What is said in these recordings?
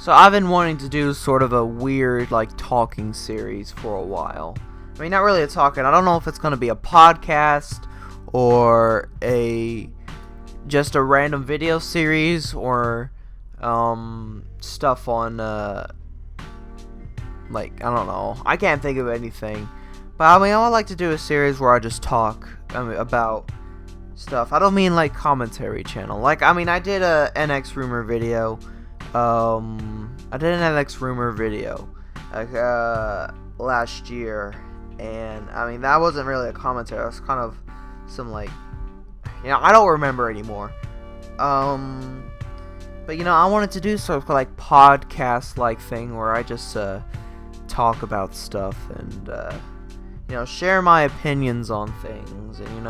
So I've been wanting to do sort of a weird, like, talking series for a while. I mean, not really a talking. I don't know if it's going to be a podcast or just a random video series or stuff on like, I don't know. I can't think of anything. But I mean, I would like to do a series where I just talk about stuff. I don't mean like commentary channel. Like, I mean, I did a NX rumor video. I did an NX rumor video like last year, and I mean, that wasn't really a commentary. It was kind of some, like, I don't remember anymore. But I wanted to do sort of like podcast like thing where I just talk about stuff and share my opinions on things. And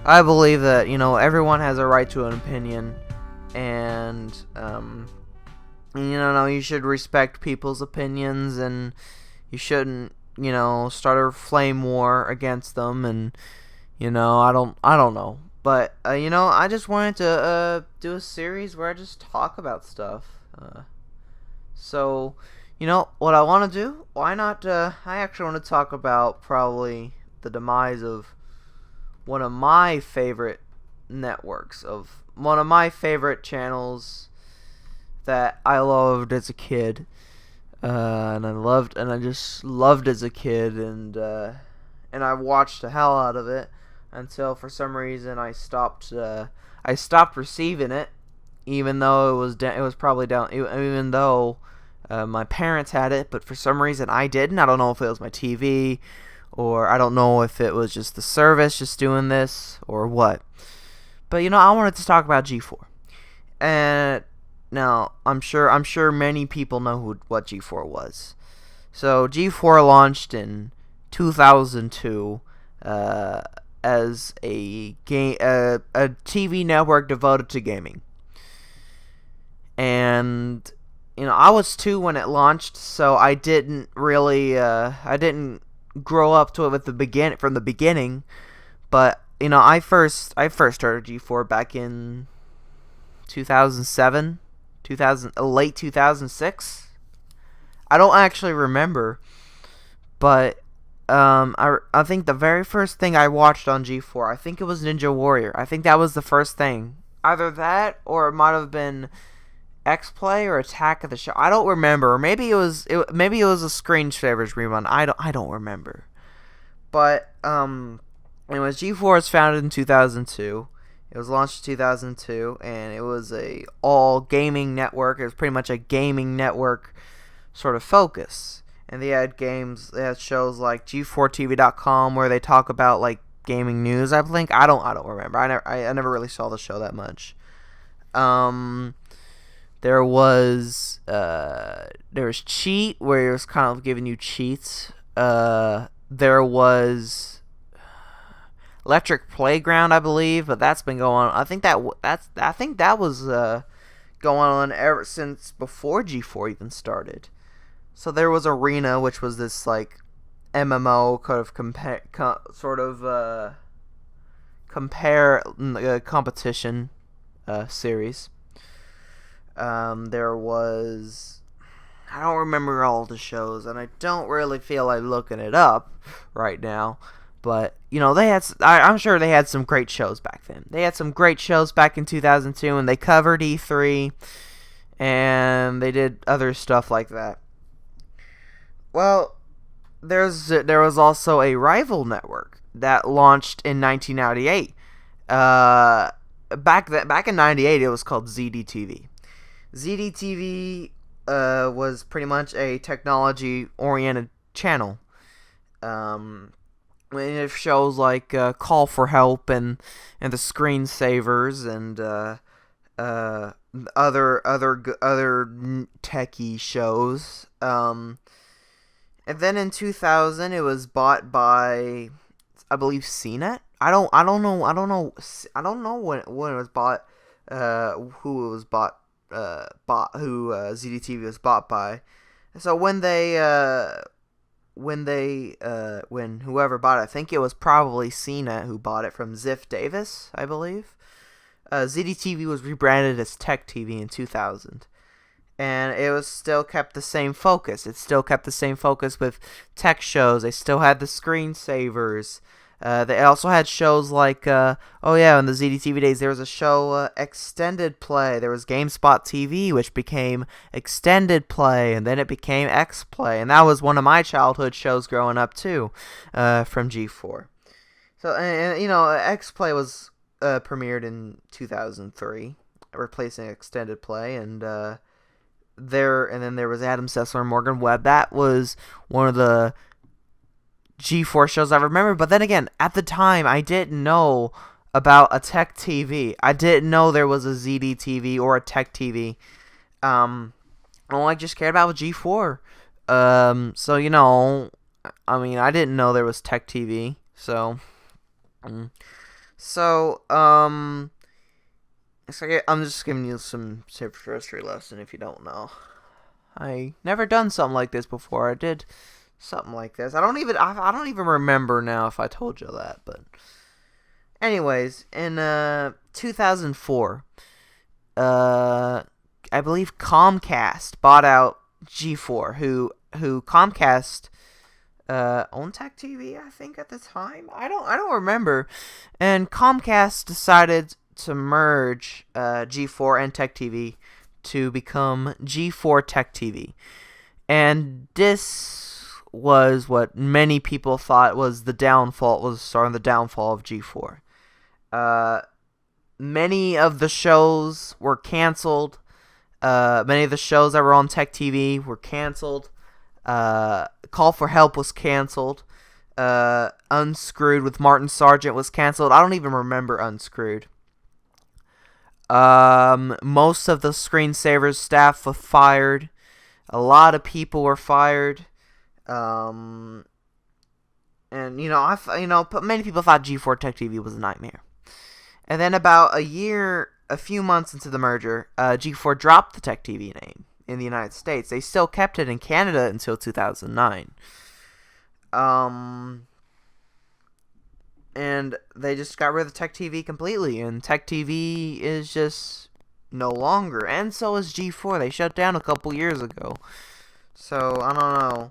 I believe that everyone has a right to an opinion, and you should respect people's opinions, and you shouldn't start a flame war against them. And I don't know. But, I just wanted to do a series where I just talk about stuff. So, what I want to do? Why not? I actually want to talk about probably the demise of one of my favorite networks, of one of my favorite channels that I loved as a kid. And I just loved as a kid, and I watched the hell out of it. Until for some reason I stopped receiving it, even though it was probably down. Even though my parents had it, but for some reason I didn't. I don't know if it was my TV, or I don't know if it was just the service just doing this or what. But I wanted to talk about G4, and now I'm sure many people know what G4 was. So G4 launched in 2002. As a TV network devoted to gaming. And I was 2 when it launched, so I didn't really grow up to it from the beginning. But I first heard of G4 back in 2007, late 2006. I don't actually remember, but I think the very first thing I watched on G4, I think it was Ninja Warrior. I think that was the first thing. Either that, or it might have been X-Play or Attack of the Show. I don't remember. Or maybe it was a Screensavers rerun. I don't remember. But anyways, G4 was founded in 2002. It was launched in 2002, and it was a all gaming network. It was pretty much a gaming network sort of focus. And they had shows like G4TV.com where they talk about like gaming news. I think I don't remember. I never really saw the show that much. There was Cheat, where it was kind of giving you cheats. There was Electric Playground, I believe, but that's been going on. I think that was going on ever since before G4 even started. So there was Arena, which was this like MMO kind of competition series. There was, I don't remember all the shows, and I don't really feel like looking it up right now. But they had, I'm sure they had some great shows back then. They had some great shows back in 2002, and they covered E3, and they did other stuff like that. Well, there was also a rival network that launched in 1998. Back in '98, it was called ZDTV. ZDTV was pretty much a technology-oriented channel. It shows like Call for Help and the Screensavers and other techie shows. And then in 2000, it was bought by, I believe, Cnet. I don't know when it was bought. Who it was bought. Who ZDTV was bought by. So when whoever bought it, I think it was probably Cnet who bought it from Ziff Davis, I believe. ZDTV was rebranded as TechTV in 2000. and it was still kept the same focus. It still kept the same focus with tech shows. They still had the screensavers. They also had shows like, oh yeah, in the ZDTV days, there was a show, Extended Play. There was GameSpot TV, which became Extended Play, and then it became X Play. And that was one of my childhood shows growing up, too, from G4. So, and you know, X Play was premiered in 2003, replacing Extended Play, and then there was Adam Sessler and Morgan Webb. That was one of the G4 shows I remember. But then again, at the time, I didn't know about a TechTV. I didn't know there was a ZDTV or a TechTV. All I just cared about was G4. So you know, I mean, I didn't know there was TechTV. So, so I'm just giving you some history lesson if you don't know. I never done something like this before. I did something like this. I don't even remember now if I told you that, but anyways, in 2004, I believe Comcast bought out G4, who Comcast owned TechTV, I think, at the time. I don't remember. And Comcast decided to merge G4 and TechTV to become G4 TechTV. And this was what many people thought was the downfall of G4. Many of the shows were canceled. Many of the shows that were on TechTV were canceled. Call for Help was canceled. Unscrewed with Martin Sargent was canceled. I don't even remember Unscrewed. Most of the Screensavers staff was fired. A lot of people were fired. And many people thought G4 TechTV was a nightmare. And then about a few months into the merger, G4 dropped the TechTV name in the United States. They still kept it in Canada until 2009. And they just got rid of TechTV completely, and TechTV is just no longer. And so is G4. They shut down a couple years ago. So I don't know.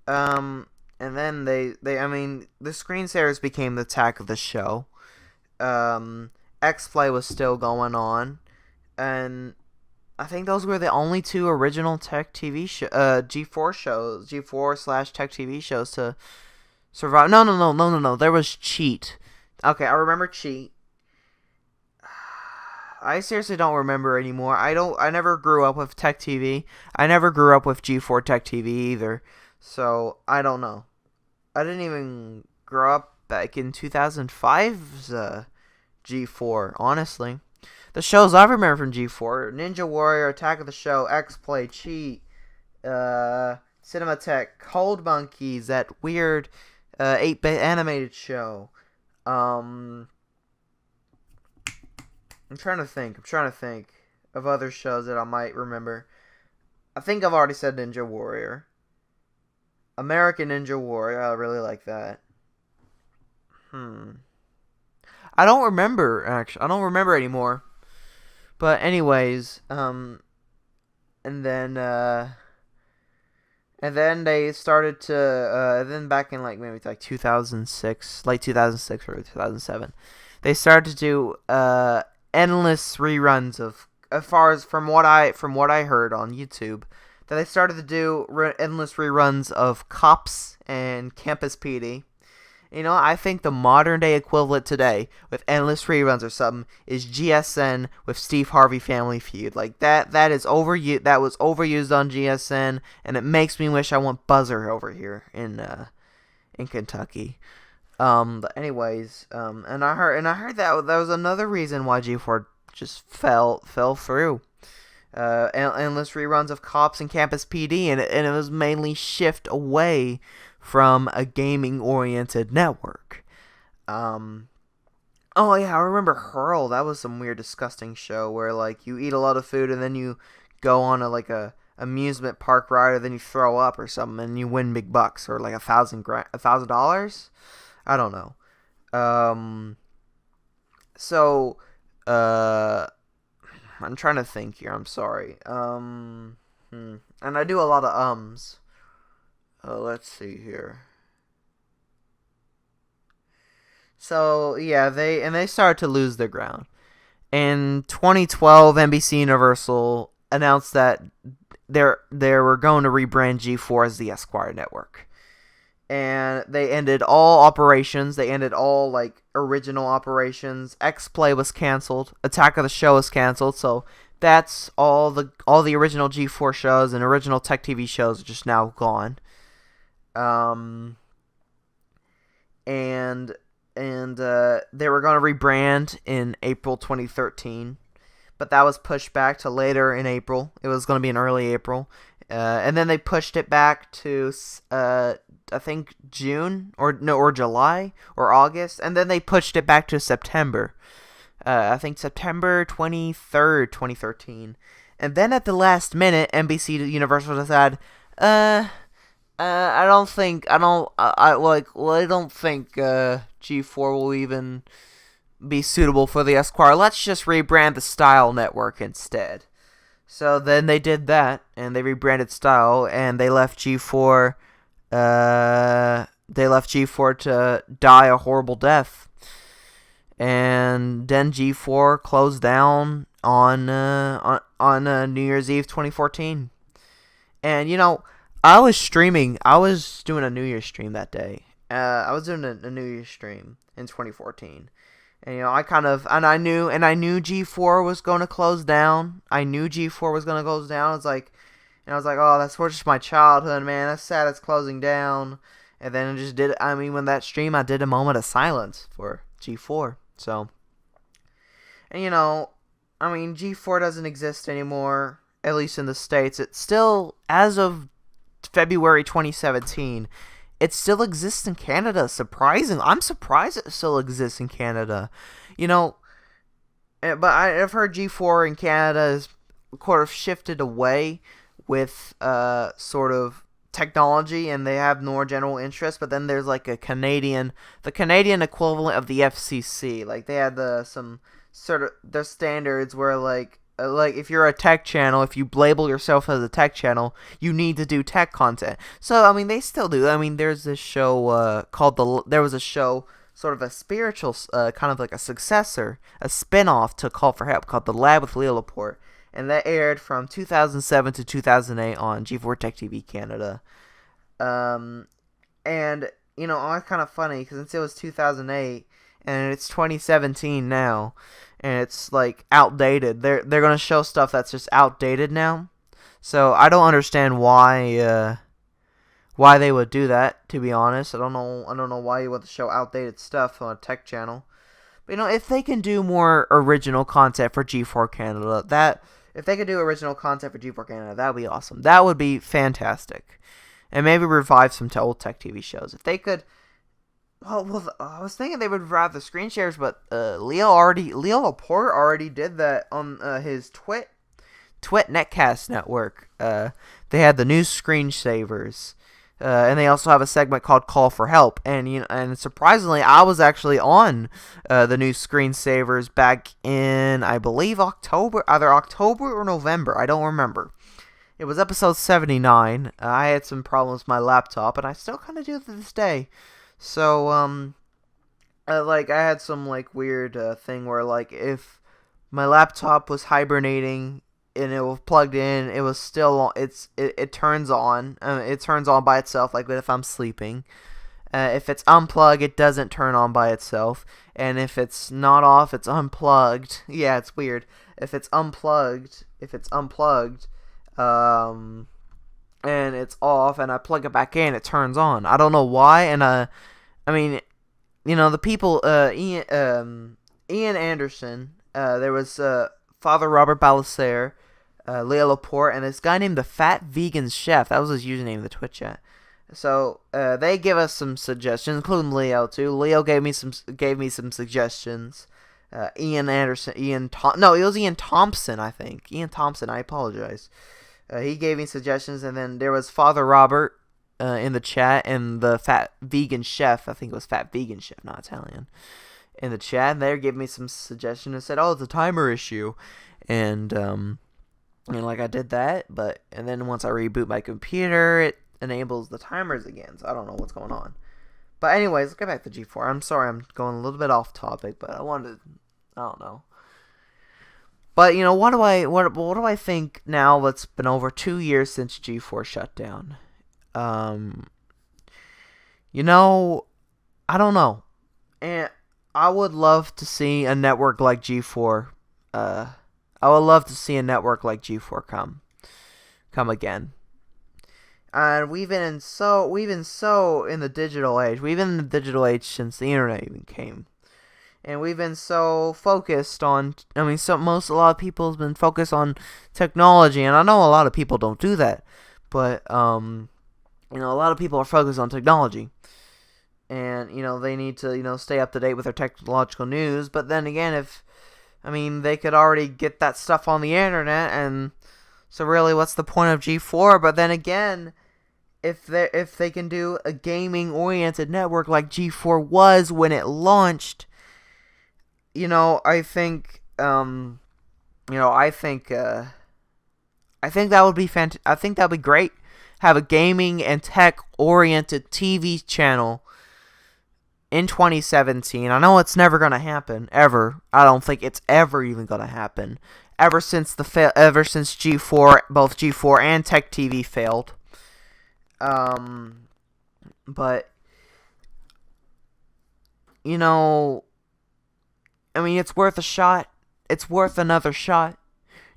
And then the Screensavers became the tack of the show. X-Play was still going on, and I think those were the only two original TechTV G4 shows, G4/TechTV shows to survive. No. There was Cheat. Okay, I remember Cheat. I seriously don't remember anymore. I never grew up with TechTV. I never grew up with G4 TechTV either. So I don't know. I didn't even grow up back in 2005's G4, honestly. The shows I remember from G4: Ninja Warrior, Attack of the Show, X-Play, Cheat, Cinematech, Cold Monkeys, that weird 8-bit animated show. I'm trying to think of other shows that I might remember. I think I've already said Ninja Warrior. American Ninja Warrior, I really like that. I don't remember, actually. I don't remember anymore. But anyways, and then they started to, then back in maybe 2006, late 2006 or 2007, they started to do endless reruns of, as far as from what I heard on YouTube, that they started to do endless reruns of Cops and Campus PD. You know, I think the modern day equivalent today with endless reruns or something is GSN with Steve Harvey Family Feud. Like that is that was overused on GSN, and it makes me wish I want Buzzer over here in Kentucky. But anyways, and I heard that was another reason why G4 just fell through. Endless reruns of Cops and Campus PD, and it was mainly shift away from a gaming-oriented network. Oh yeah, I remember Hurl. That was some weird, disgusting show where you eat a lot of food and then you go on a amusement park ride, or then you throw up or something and you win big bucks, or $1,000. I don't know. I'm trying to think here. I'm sorry. And I do a lot of ums. Let's see here. So yeah, they started to lose their ground. In 2012, NBC Universal announced that they were going to rebrand G4 as the Esquire network, and they ended all operations. They ended all like original operations. X Play was canceled. Attack of the Show was canceled. So that's all the original G4 shows and original TechTV shows are just now gone. And they were going to rebrand in April 2013, but that was pushed back to later in April. It was going to be in early April, and then they pushed it back to I think June or July or August, and then they pushed it back to September. I think September 23rd, 2013, and then at the last minute, NBC Universal decided, I don't think G4 will even be suitable for the Esquire. Let's just rebrand the Style network instead. So then they did that, and they rebranded Style, and they left G4. They left G4 to die a horrible death, and then G4 closed down on New Year's Eve 2014. And I was streaming. I was doing a New Year's stream that day. I was doing a New Year's stream in 2014, and I knew G4 was going to close down. I knew G4 was going to close down. I was like, oh, that's just my childhood, man. That's sad. It's closing down. And then I just did. I mean, when that stream, I did a moment of silence for G4. So, and G4 doesn't exist anymore, at least in the States. It's still, as of February 2017, it still exists in Canada. I'm surprised it still exists in Canada. But I've heard G4 in Canada has sort of shifted away with sort of technology, and they have more general interest. But then there's like the Canadian equivalent of the FCC. Like they had some sort of their standards where like if you're a tech channel, if you label yourself as a tech channel, you need to do tech content. So, I mean, they still do. I mean, there's this show there was a show, sort of a spiritual, kind of like a successor, a spin-off to Call for Help called The Lab with Leo Laporte. And that aired from 2007 to 2008 on G4 Tech TV Canada. And, it's kind of funny because since it was 2008 and it's 2017 now, and it's like outdated. They're gonna show stuff that's just outdated now. So I don't understand why they would do that. To be honest, I don't know why you want to show outdated stuff on a tech channel. But if they can do more original content for G4 Canada, if they could do original content for G4 Canada, that would be awesome. That would be fantastic, and maybe revive some old tech TV shows if they could. Well, I was thinking they would revive the screen shares, but Leo Laporte already did that on his Twit Netcast network. They had the new screensavers, and they also have a segment called Call for Help. And surprisingly, I was actually on the new screensavers back in, I believe, either October or November. I don't remember. It was episode 79. I had some problems with my laptop, and I still kind of do to this day. So, I had some, weird thing where, if my laptop was hibernating and it was plugged in, it was still, it turns on. It turns on by itself, if I'm sleeping. If it's unplugged, it doesn't turn on by itself. And if it's not off, it's unplugged. Yeah, it's weird. If it's unplugged, and it's off, and I plug it back in, it turns on. I don't know why, and the people, Ian Anderson, there was Father Robert Balacer, Leo Laporte, and this guy named the Fat Vegan Chef. That was his username in the Twitch chat. So they give us some suggestions, including Leo too. Leo gave me some suggestions. Ian Anderson, it was Ian Thompson, I think. Ian Thompson, I apologize. He gave me suggestions, and then there was Father Robert in the chat, and the Fat Vegan Chef, I think it was Fat Vegan Chef, not Italian, in the chat, and they gave me some suggestions and said, oh, it's a timer issue, and And like I did that, and then once I reboot my computer, it enables the timers again. So I don't know what's going on. But anyways, let's get back to G4. I'm sorry I'm going a little bit off topic, but I don't know. But what do I think now? It's been over 2 years since G4 shut down. Um, I don't know, and I would love to see a network like G4. I would love to see a network like G4 come again. And we've been so in the digital age. We've been in the digital age since the internet even came. And we've been so focused on, a lot of people have been focused on technology, and I know a lot of people don't do that, but a lot of people are focused on technology, and they need to stay up to date with their technological news. But then again, they could already get that stuff on the internet, and so really, what's the point of G4? But then again, if they can do a gaming oriented network like G4 was when it launched, I think I think that would be I think that would be great. Have a gaming and tech oriented TV channel in 2017. I know it's never gonna happen ever. I don't think it's ever even gonna happen. Ever since G4, both G4 and TechTV failed. But it's worth a shot. It's worth another shot.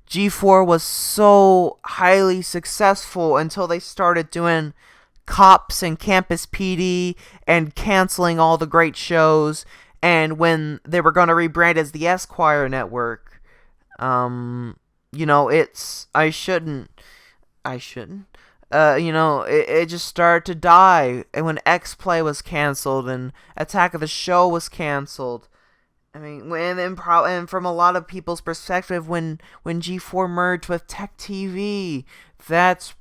G4 was so highly successful until they started doing Cops and Campus PD and canceling all the great shows. And when they were going to rebrand as the Esquire Network, I shouldn't. It just started to die. And when X-Play was canceled and Attack of the Show was canceled, and from a lot of people's perspective, when G4 merged with TechTV, that's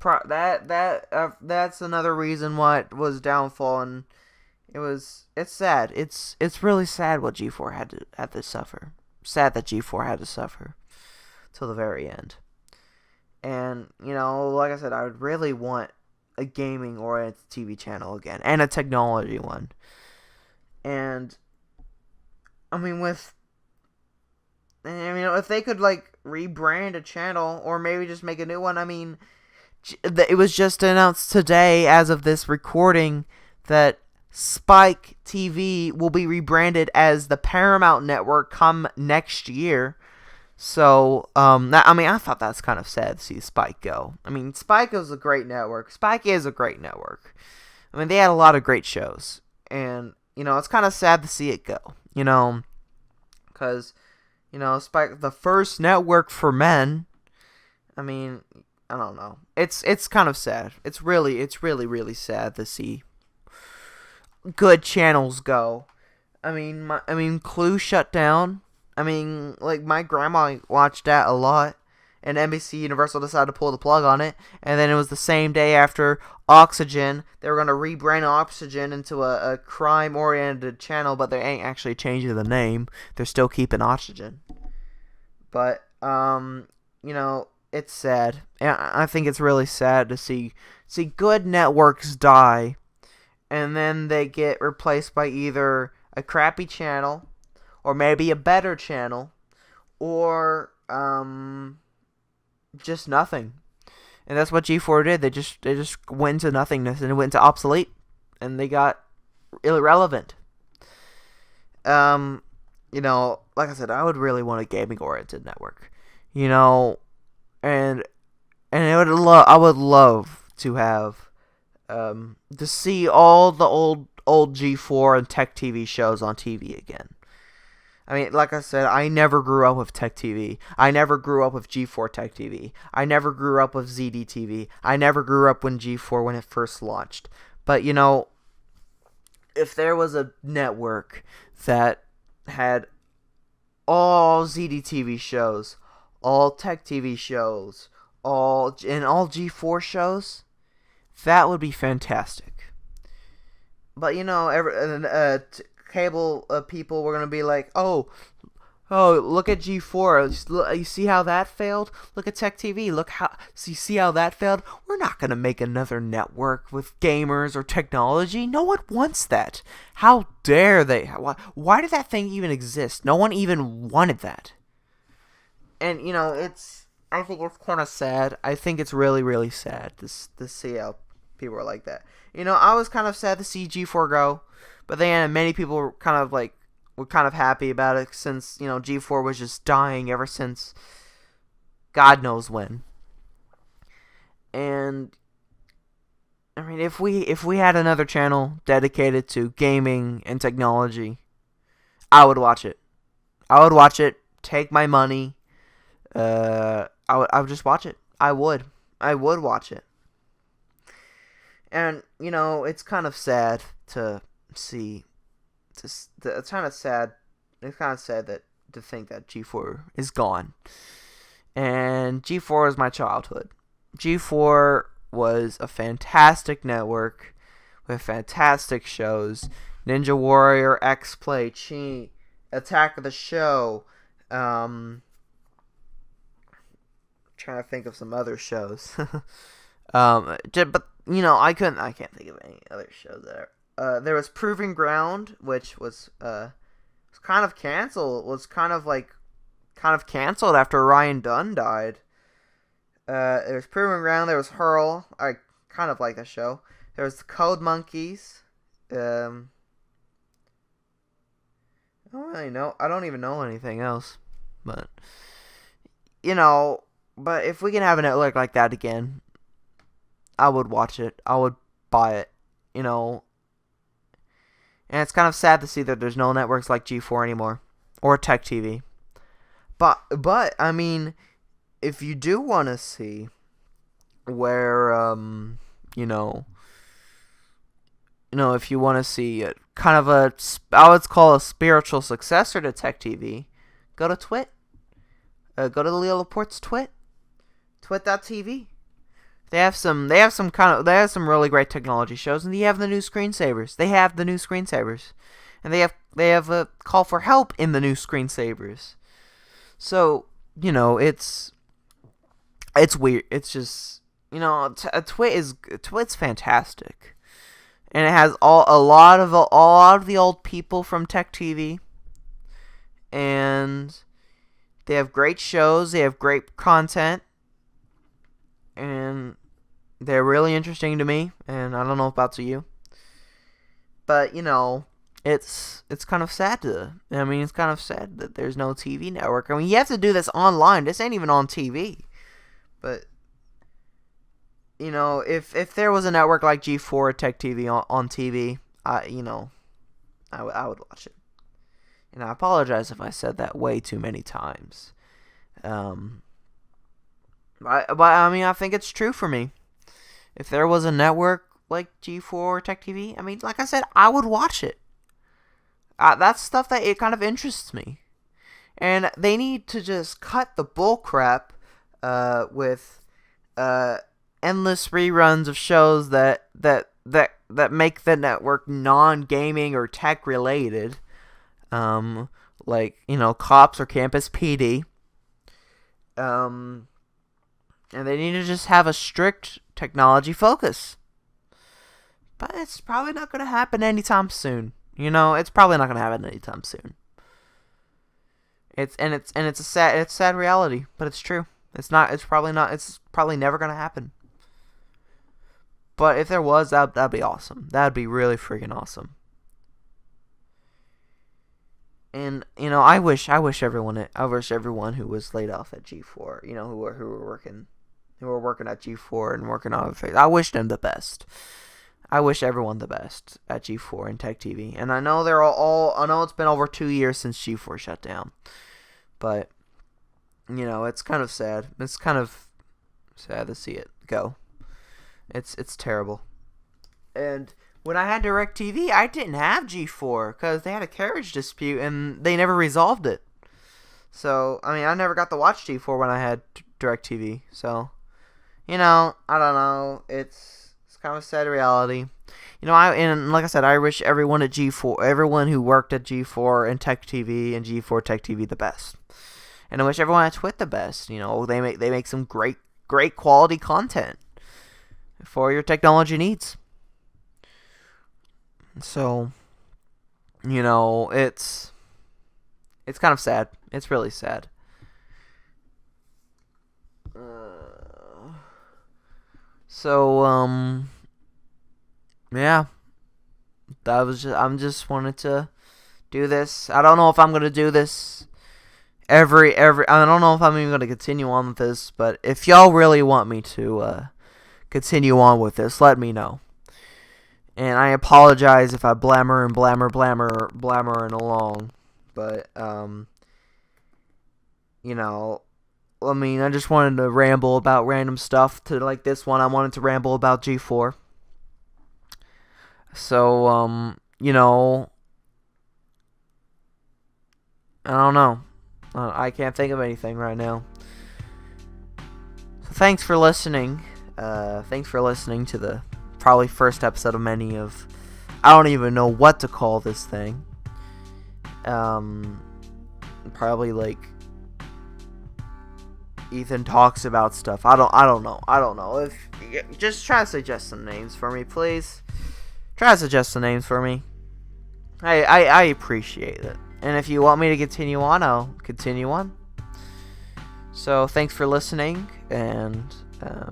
another reason why it was downfall, and it's sad. It's really sad what G4 had to suffer. Sad that G4 had to suffer till the very end. And like I said, I would really want a gaming oriented TV channel again, and a technology one. And if they could rebrand a channel or maybe just make a new one. It was just announced today, as of this recording, that Spike TV will be rebranded as the Paramount Network come next year. So, I thought that's kind of sad to see Spike go. Spike is a great network. Spike is a great network. They had a lot of great shows, and it's kind of sad to see it go. Because Spike, the first network for men. I don't know. It's kind of sad. It's really really sad to see good channels go. Clue shut down. My grandma watched that a lot, and NBC Universal decided to pull the plug on it. And then it was the same day after Oxygen. They were going to rebrand Oxygen into a crime-oriented channel, but they ain't actually changing the name. They're still keeping Oxygen. But, it's sad. And I think it's really sad to see good networks die, and then they get replaced by either a crappy channel, or maybe a better channel, or just nothing. And that's what G4 did. They just went into nothingness, and it went into obsolete, and they got irrelevant. Like I said, I would really want a gaming oriented network. And I would love to have to see all the old G4 and Tech TV shows on TV again. Like I said, I never grew up with Tech TV. I never grew up with G4 Tech TV. I never grew up with ZDTV. I never grew up when G4 when it first launched. But if there was a network that had all ZDTV shows, all Tech TV shows, all G4 shows, that would be fantastic. But cable people were going to be like, oh, Oh, look at G4. You see how that failed? Look at TechTV. See how that failed? We're not gonna make another network with gamers or technology. No one wants that. How dare they? Why did that thing even exist? No one even wanted that. And I think it's kind of sad. I think it's really, really sad to see how people are like that. I was kind of sad to see G4 go, but then many people were kind of happy about it since G4 was just dying ever since God knows when. And I mean, if we had another channel dedicated to gaming and technology, I would watch it. I would watch it. Take my money. I would just watch it. I would watch it. And it's kind of sad to see. It's kind of sad. It's kind of sad to think that G4 is gone. And G4 is my childhood. G4 was a fantastic network with fantastic shows. Ninja Warrior, X-Play, Chi, Attack of the Show. Trying to think of some other shows. But I can't think of any other shows there. There was Proving Ground, which was kind of canceled. It was kind of canceled after Ryan Dunn died. There was Proving Ground. There was Hurl. I kind of like the show. There was the Code Monkeys. I don't really know. I don't even know anything else. But but if we can have a network like that again, I would watch it. I would buy it. And it's kind of sad to see that there's no networks like G4 anymore or TechTV. But I mean, if you do want to see where if you want to see kind of I would call a spiritual successor to TechTV, go to Twit. Go to Leo Laporte's Twit. Twit.tv. They have some really great technology shows, and they have the new screensavers. And they have a call for help in the new screensavers. So, it's weird. It's just, Twit's fantastic. And it has a lot of the old people from TechTV. And they have great shows, they have great content. And they're really interesting to me, and I don't know about to you. But, it's kind of sad it's kind of sad that there's no TV network. I mean, you have to do this online. This ain't even on TV. But, if there was a network like G4 or Tech TV on TV, I would watch it. And I apologize if I said that way too many times. But I mean, I think it's true for me. If there was a network like G4 or TechTV, I mean, like I said, I would watch it. That's stuff that it kind of interests me. And they need to just cut the bull crap with endless reruns of shows that make the network non-gaming or tech related. Like, Cops or Campus PD. And they need to just have a strict technology focus. But it's probably not going to happen anytime soon. It's probably not going to happen anytime soon. It's a sad reality, but it's true. It's probably never going to happen. But if there was, that'd be awesome. That'd be really freaking awesome. And I wish everyone who was laid off at G4, who were working at G4 and working on other things, I wish them the best. I wish everyone the best at G4 and TechTV. And I know I know it's been over 2 years since G4 shut down. But it's kind of sad. It's kind of sad to see it go. It's terrible. And when I had DirecTV, I didn't have G4 because they had a carriage dispute and they never resolved it. So, I mean, I never got to watch G4 when I had DirecTV. So, I don't know. It's kind of a sad reality. And like I said, I wish everyone at G4, everyone who worked at G4 and TechTV and G4 TechTV the best. And I wish everyone at Twit the best. They make some great quality content for your technology needs. So, it's kind of sad. It's really sad. Yeah. I'm just wanted to do this. I don't know if I'm gonna do this I don't know if I'm even gonna continue on with this, but if y'all really want me to continue on with this, let me know. And I apologize if I blammering along, but I just wanted to ramble about random stuff. To like this one, I wanted to ramble about G4. So, I don't know. I can't think of anything right now. So thanks for listening. Thanks for listening to the probably first episode of many of... I don't even know what to call this thing. Probably like... Ethan talks about stuff. I don't know. If just try to suggest some names for me, please. Try to suggest some names for me. I appreciate it. And if you want me to continue on, I'll continue on. So thanks for listening, and I'll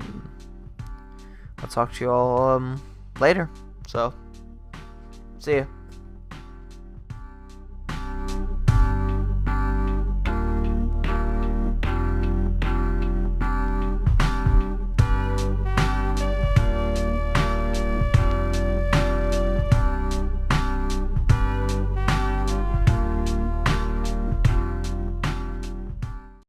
talk to you all later. So see ya.